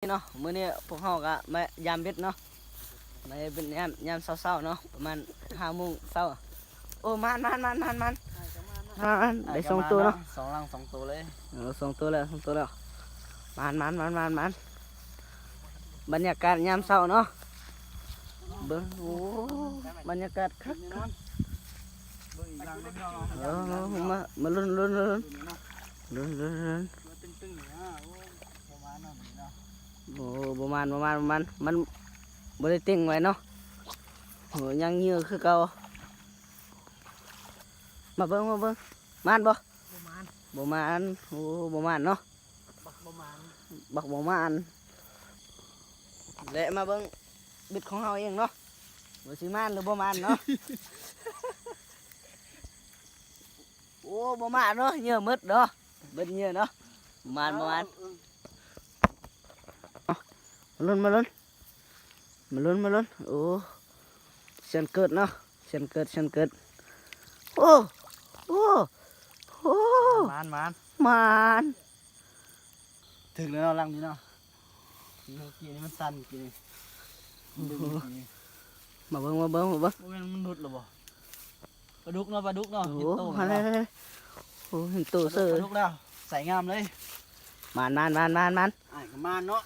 เนาะมื้อนี้พวกเฮาก็มายามเบ็ดเนาะมาเป็นยามเช้าๆเนาะประมาณ5 โมงเช้าโอ้มันได้2 ตัวเนาะ2 ลัง 2 ตัวเลย2 ตัวแล้วมันบรรยากาศยามเช้าเนาะเบิ่งโอ้บรรยากาศคักมาลุ้นโอ้ประมาณมันบ่ได้ติ้งไว้เนาะโหยังเยอะคือเก่ามาเบิ่งมันบ่บ่มานโอ้บ่มานเนาะบักบ่มานและมาเบิ่งบิดของเฮาเองเนาะว่าสิมานหรือบ่มานเนาะ โอ้บ่มานเนาะเยอะมืดเนาะเบิดเยอะเนาะบ่มานมาลุ้นโอ้เสียนเกิดเนาะเสียนเกิดโอ้มานถึงแล้วลังนี้เนาะเมื่อกี้นี่มันสั่นกี่นี่มาเบิ่งมันนุดหรอบ่ปลาดุกเนาะโอ้อะไรโอ้เห็นตัวเสือ ปลาดุกแล้วใส่งามเลยมาน ไอ้ก็มานเนาะ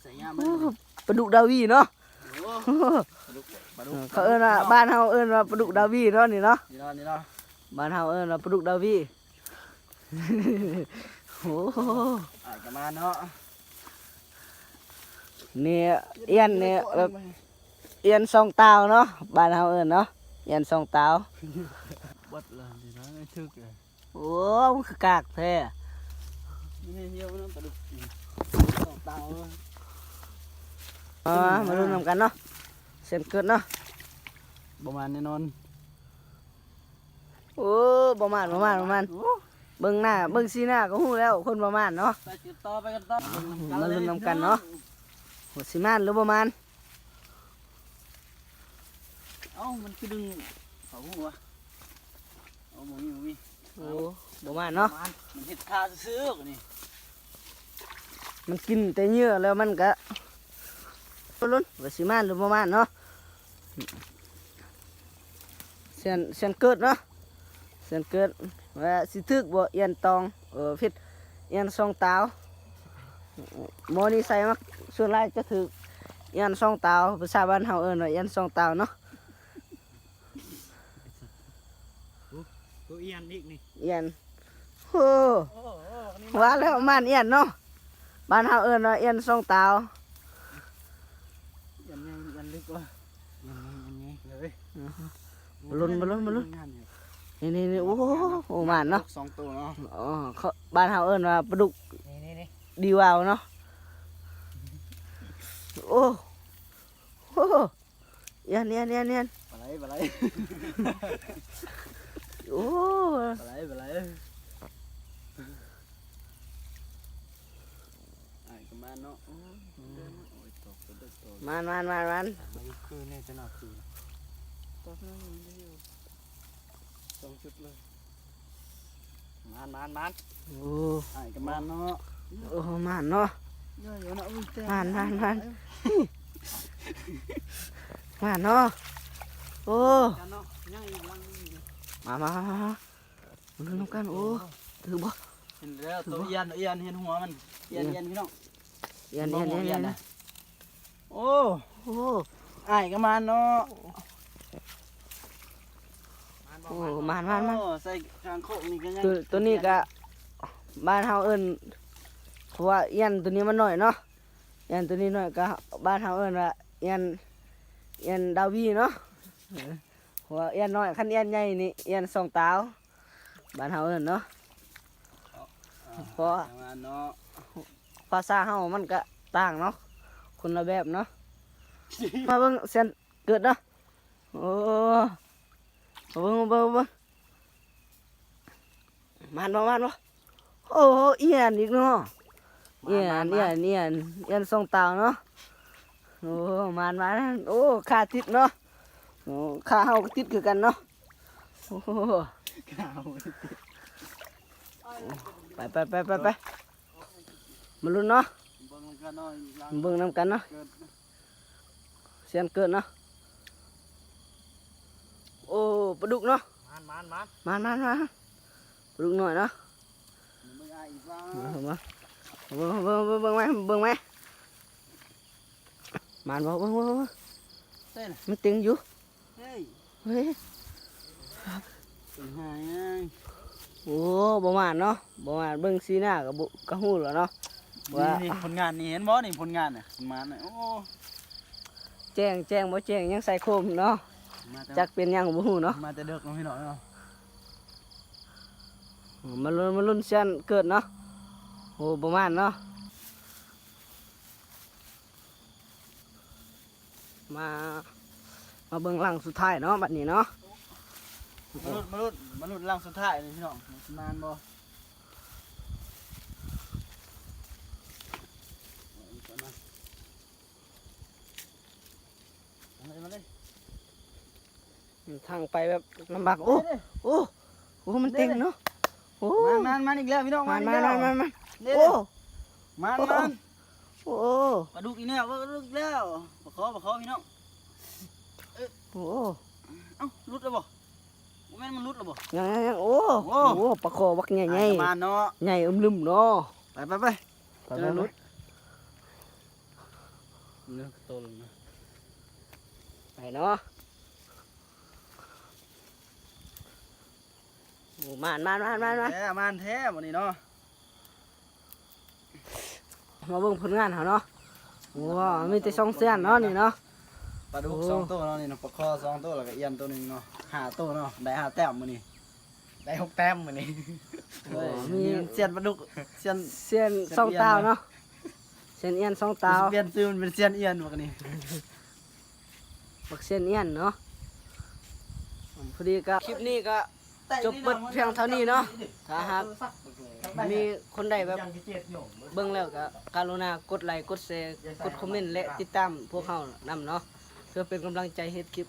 ใส่งามเลย ปลาดุกดาวีเนาะ ปลาดุกเขาเอิ้นว่าบ้านเฮาเอิ้นว่าปลาดุกดาวีเนาะนี่เนาะ นี่เนาะบ้านเฮาเอิ้นว่าปลาดุกดาวีโอ้ไอ้ก็มานเนาะเนี่ยเอียนเนี่ยแบบเอียนสองตาวเนาะบ้านเฮาเอิ้นเนาะเอียนสองตาวบดเลยนี่นะไม่ทึกเลยโอ้มันคือกากแท้นี่เยอะเนาะปลาดุก2 เตามาลุ้นนำกันเนาะเสียนเกิดเนาะประมาณแน่นอน โอ้ประมาณเบิ่งหน้าเบิ่งสีหน้าก็ฮู้แล้วคนประมาณเนาะไปติดต่อไปกันต่อมาลุ้นนำกันเนาะโหสิมานหรือประมาณมันคือดึงเขาหัวหมูมีโอ้ประมาณเนาะมันเห็ดคาซื้อนี่มันกินแต่เนื้อแล้วมันก็ลุ้นว่าสิมานหรือประมาณเนาะเสียนเกิดเนาะเสียนเกิดว่าสิทึกบ่เอียนตองผิดเอียนสองตาวหมอนี่ใส่มาส่วนหลายจะถือเอียนสองตาวภาษาบ้านเฮาเอิ้นว่าเอียนสองตาวเนาะตัวเอียนอีกนี่เอียนโอ้ว่าแล้วมันเอียนเนาะบ้านเฮาเอิ้นว่าเอียนสองตาวเอียนลึกว่าเลยมาลุ้นนี่โอ้มันเนาะ2 ตัวเนาะเขาบ้านเฮาเอิ้นว่าปลาดุกนี่ดีวาวเนาะโอ้เอียนปลาไหลโอ้ปลาไหลไอ้ก็มาเนาะมันคือเนี่ยจะหนักคือตอนนั้นมันได้อยู่2 จุดเลยมันโอ้ไอ้ก็มาเนาะโอ้มันเนาะมันเนาะโอ้มาลุ้นนำกันโอ้ถือบ่เห็นแล้วตัวเอียนเห็นหัวมันเอียนพี่น้องเอียนโอ้ไอ้ก็มาเนาะโอ้มันใส่กลางโคกนี่ก็ยังตัวนี้ก็บ้านเฮาเอิ้นเพราะว่าเอียนตัวนี้มันน้อยเนาะเอียนตัวนี้น้อยก็บ้านเฮาเอิ้นว่าเอียนดาวีเนาะเพราะว่าเอียนน้อยคันเอียนใหญ่นี่เอียนสองตาวบ้านเฮาเอิ้นเนาะเพราะภาษาเฮามันก็ต่างเนาะคนละแบบเนาะมาเบิ่งเสียนเกิดเนาะโอ้เบิ่งมันบ่โอ้เอียนอีกเนาะเอียนสองตาวเนาะโอ้มันโอ้ขาติดเนาะโอ้ขาเฮาก็ติดคือกันเนาะโอ้ไปมาลุ้นเนาะ กันน้อยล้าง เบิ่งนำกันเนาะ เกิด เสียนเกิดเนาะโอ้ปลาดุกเนาะ มัน มาปลาดุกหน่อยเนาะ มึงอายอีกว่า เอามาเบิ่งไหมมานบ่เบิ่ง เต้น มันตึงอยู่ เฮ้ย เฮ้ย เป็นหายไง โอ้บ่มานเนาะบ่มานเบิ่งสีหน้าก็ฮู้แล้วเนาะว่า นี่ผลงานนี่เห็นบ่นี่ผลงานน่ะมาน่ะโอ้ แจ้งบ่แจ้งยังใส่โคมเนาะ มาแต่ จักเป็นหยังบ่ฮู้เนาะ มาแต่เด็กน้องพี่น้องเนาะ มาลุ้นเสียนเกิดเนาะโอ้บ่มานเนาะมาเบิ่งหลังสุดท้ายเนาะบัดนี้เนาะ มนุษย์ร่างสุดท้ายนี่พี่น้องมานบ่มาเลย ทางไปแบบลำบากโอ้มันเต็งเนาะโอ้ มันอีกแล้วพี่น้อง มา อีกแล้ว โอ้ มัน โอ้ ปลาดุกอีกแล้วปลาดุกอีกแล้วปลาคอพี่น้อง โอ้ เอ้ารุดแล้วบ่แม่นมันรุดแล้วบ่ ยังโอ้ปลาคอบักใหญ่ มาเนาะ ใหญ่ลึมเนาะ ไปเจอรุดเนื้อโตลงนะ ไปเนาะโอ้มาน แท้มันแท้วันนี้เนาะ มาเบิ่งผลงานเขาเนาะว้ามีแต่2เส้นเนาะนี่เนาะ ปลาดุก2ตัวเนาะนี่เนาะปลาคอ2ตัวแล้วก็เอียนตัวนึงเนาะ5ตัวเนาะได้5แต้มมื้อนี้ได้6แต้มมื้อนี้มีเสียนปลาดุกเสียน เส้น2ตาวเนาะเส้นเอียน2ตาว เปลี่ยนชื่อมันเป็นเสียนเอียนบักนี้ บักเส้นเอียนเนาะพอดีก็คลิปนี้ก็จบเบิดเพียงเท่านี้เนาะถ้าหากมีคนใดแบบเบิ่งแล้วก็กรุณากดไลค์กดแชร์กดคอมเมนต์และติดตามพวกเรานำเนาะเพื่อเป็นกำลังใจเฮ็ดคลิป